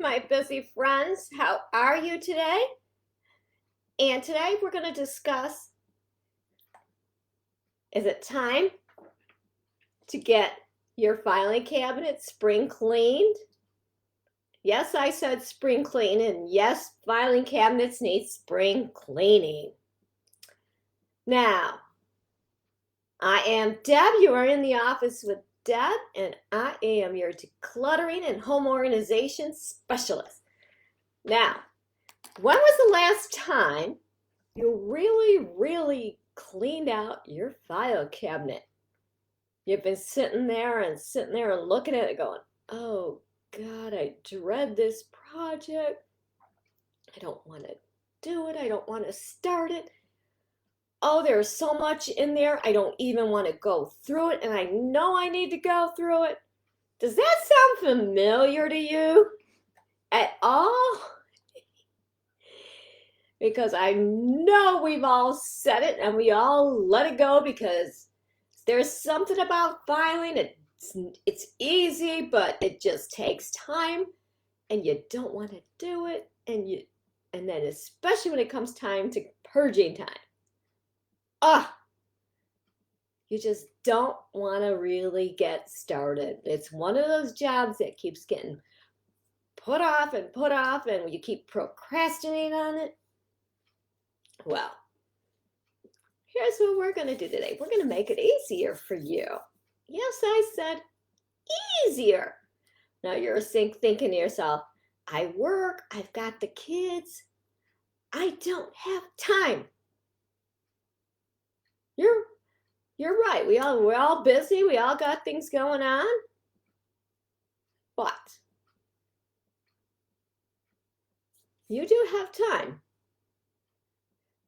my busy friends. How are you today? And today we're going to discuss, is it time to get your filing cabinet spring cleaned? Yes, I said spring clean, and yes, filing cabinets need spring cleaning. Now, I am Deb. You are in the office with Deb, and I am your decluttering and home organization specialist. Now, when was the last time you really cleaned out your file cabinet? You've been sitting there and looking at it going, oh God, I dread this project. I don't want to do it. I don't want to start it. Oh, there's so much in there. I don't even want to go through it, and I know I need to go through it. Does that sound familiar to you at all? Because I know we've all said it and we all let it go because there's something about filing. It's easy, but it just takes time and you don't want to do it. And then especially when it comes time to purging time. You just don't want to really get started. It's one of those jobs that keeps getting put off and you keep procrastinating on it. Well, here's what we're going to do today. We're going to make it easier for you. Yes, I said easier. Now you're thinking to yourself, I work, I've got the kids, I don't have time. You're right. We're all busy. We all got things going on. But you do have time.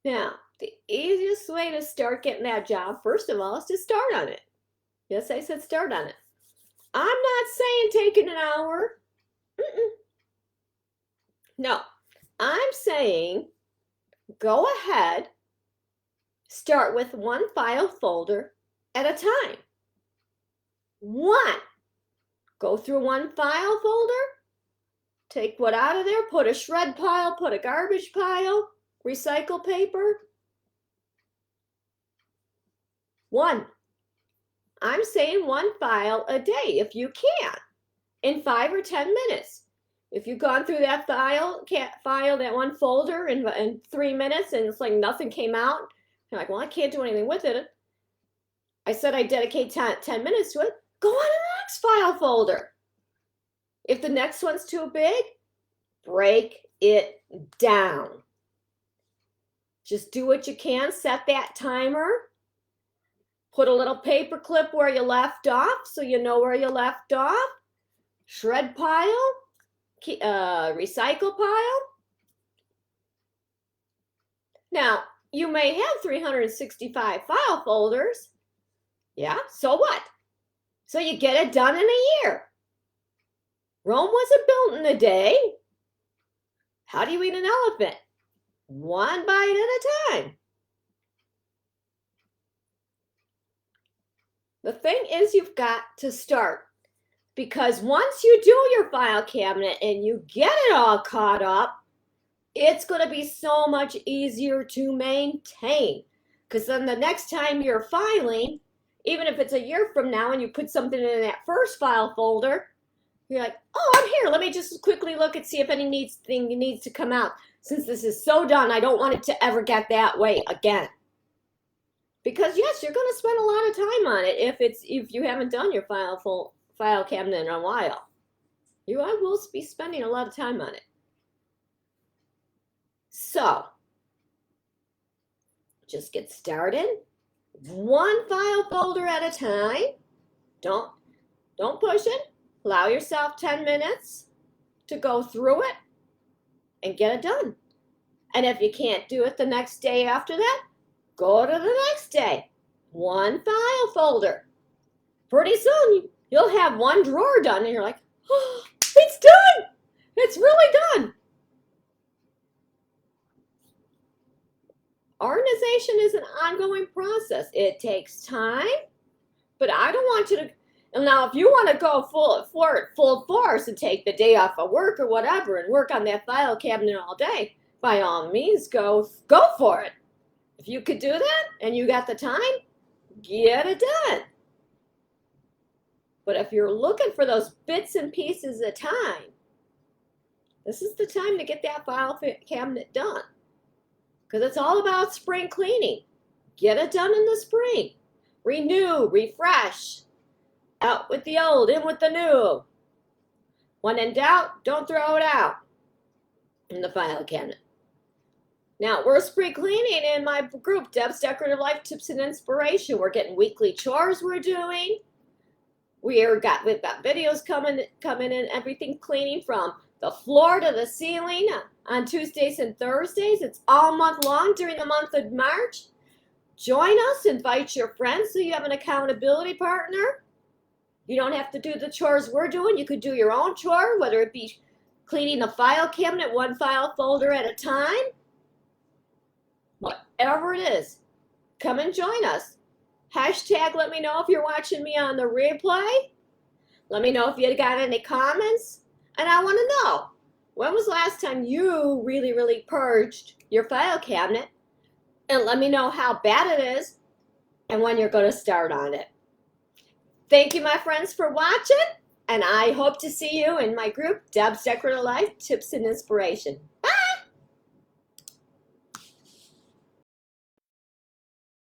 Now, the easiest way to start getting that job, first of all, is to start on it. Yes, I said start on it. I'm not saying take an hour. No, I'm saying go ahead, start with one file folder at a time. One, go through one file folder, take what out of there, put a shred pile, put a garbage pile, recycle paper. One. I'm saying one file a day if you can, in 5 or 10 minutes. If you've gone through that that one folder in 3 minutes and it's like nothing came out, you're like, well, I can't do anything with it. I said I dedicate 10 minutes to it. Go on to the next file folder. If the next one's too big, break it down. Just do what you can. Set that timer. Put a little paper clip where you left off so you know where you left off. Shred pile. Recycle pile. Now, you may have 365 file folders. Yeah, so what? So you get it done in a year. Rome wasn't built in a day. How do you eat an elephant? One bite at a time. The thing is, you've got to start, because once you do your file cabinet and you get it all caught up, it's going to be so much easier to maintain. Because then the next time you're filing, even if it's a year from now and you put something in that first file folder, you're like, oh, I'm here. Let me just quickly look and see if anything needs to come out. Since this is so done, I don't want it to ever get that way again. Because yes, you're going to spend a lot of time on it if you haven't done your file cabinet in a while. You will be spending a lot of time on it. So, just get started. One file folder at a time. Don't push it. Allow yourself 10 minutes to go through it and get it done. And if you can't do it the next day after that, go to the next day. One file folder. Pretty soon, you'll have one drawer done, and you're like, oh, it's done. It's really done. Organization is an ongoing process. It takes time, but I don't want you to, And now, if you want to go full force and take the day off of work or whatever and work on that file cabinet all day, by all means, go for it. If you could do that and you got the time, get it done. But if you're looking for those bits and pieces of time, this is the time to get that file cabinet done. Because it's all about spring cleaning. Get it done in the spring. Renew, refresh. Out with the old, in with the new. When in doubt, don't throw it out in the file cabinet. Now, we're spring cleaning in my group, Deb's Decorative Life Tips and Inspiration. We're getting weekly chores we're doing. We've got videos coming in, everything cleaning from the floor to the ceiling on Tuesdays and Thursdays. It's all month long during the month of March. Join us, invite your friends so you have an accountability partner. You don't have to do the chores we're doing. You could do your own chore, whether it be cleaning the file cabinet, one file folder at a time. Whatever it is, come and join us. Hashtag let me know if you're watching me on the replay. Let me know if you got any comments. And I want to know, when was the last time you really purged your file cabinet? And let me know how bad it is and when you're going to start on it. Thank you, my friends, for watching. And I hope to see you in my group, Deb's Decorative Life Tips and Inspiration.